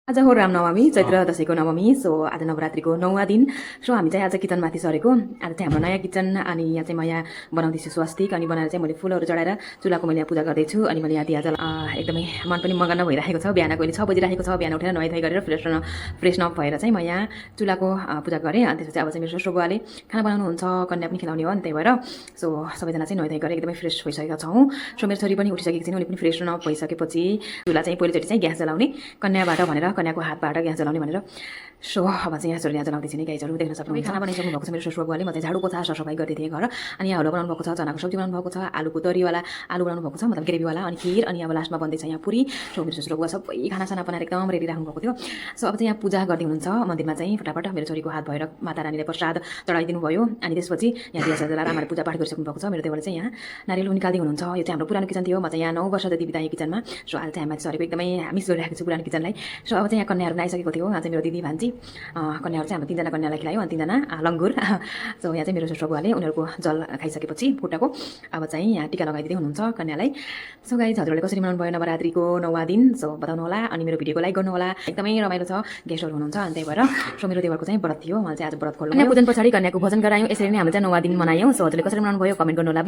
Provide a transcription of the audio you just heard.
आज हो रामनवमी चैत्र दशैँको नवमी सो आज नवरात्रिको 9वाँ दिन सो हामी चाहिँ आज किचनमाथि सरेको आज चाहिँ हाम्रो नयाँ किचन अनि यहाँ चाहिँ म यहाँ बनाउँदैछु स्वस्तिक अनि बनाएर चाहिँ मैले फुलहरू चढाएर चुलाको मैले यहाँ पूजा गर्दैछु अनि मैले यहाँ दिया एकदमै मन पनि मगन भइरहेको छ बिहानको अहिले 6 बजिरहेको छ बिहान उठेर नुहाइ धुवाइ गरेर फ्रेस नप भएर चाहिँ म यहाँ चुलाको पूजा गरेँ अनि त्यसपछि अब चाहिँ मेरो ससुर बुवाले खाना बनाउनुहुन्छ कन्या पनि खिलाउने हो अनि त्यही भएर सो सबैजना चाहिँ नुहाइ धुवाइ गरेर एकदमै फ्रेस भइसकेका छौँ सो मेरो छोरी पनि उठिसकेको छैन उनी पनि फ्रेस नप भइसकेपछि चुला चाहिँ पहिलोचोटि चाहिँ ग्यास जलाउने कन्याबाट भनेर कन्याको हातबाट ग्यास जलाउने भनेर सो अब चाहिँ यहाँ यहाँ जलाउँदैछु नि गाइजहरू देख्न सक्नुहुन्छ खाना बनाइसक्नु भएको छ मेरो ससुर बुवाले म चाहिँ झाडु पोछा सरसफाइ गर्दै थिएँ घर अनि यहाँ हलो बनाउनु भएको छ चनाको सब्जी बनाउनु भएको छ आलुको तरीवाला आलु बनाउनु भएको छ मतलब ग्रेभीवाला अनि खिर अनि अब लास्टमा बन्दैछ यहाँ पुरी सो मेरो ससुर बुवा सबै खानासाना बनाएर एकदम रेडी राख्नु भएको थियो सो अब चाहिँ यहाँ पूजा गर्दै हुनुहुन्छ मन्दिरमा चाहिँ फटाफट मेरो छोरीको हात भएर माता रानीले प्रसाद चढाइदिनु भयो अनि त्यसपछि यहाँ दिया सजाएर रामले पूजा पाठ गरिसक्नु भएको छ मेरो देवरले चाहिँ यहाँ नारियल निकाल्दै हुनुहुन्छ यो चाहिँ हाम्रो पुरानो किचन थियो म चाहिँ यहाँ 9 वर्ष जति बिताएँ किचनमा सो आज चाहिँ हामी सरेको एकदमै मिस गरिरहेको छु पुरानो किचनलाई सो अब चाहिँ यहाँ कन्याहरू आइसकेको थियो यहाँ चाहिँ मेरो दिदी भान्जी कन्याहरू चाहिँ हाम्रो 3 जना कन्यालाई खिलायो अनि 3 जना लङ्गुर सो यहाँ चाहिँ मेरो ससुर बुवाले उनीहरूको जल खाइसकेपछि फुटाको अब चाहिँ यहाँ टिका लगाइदिँदै हुनुहुन्छ कन्यालाई सो गाइज हजुरले कसरी मनाउनु भयो नवरात्रिको 9वाँ दिन सो बताउनु होला अनि मेरो भिडियोको लाइक गर्नु होला एकदमै रमाइलो छ गेस्टहरू हुनुहुन्छ अनि त्यही भएर सो मेरो देवरको चाहिँ व्रत थियो मलाई चाहिँ आज व्रत खोल्नु कन्या पूजन पछाडि कन्याको भोजन गरायौँ यसरी नै हामीले चाहिँ 9वाँ दिन मनायौँ सो हजुरले कसरी मनाउनु भयो कमेन्ट गर्नु होला।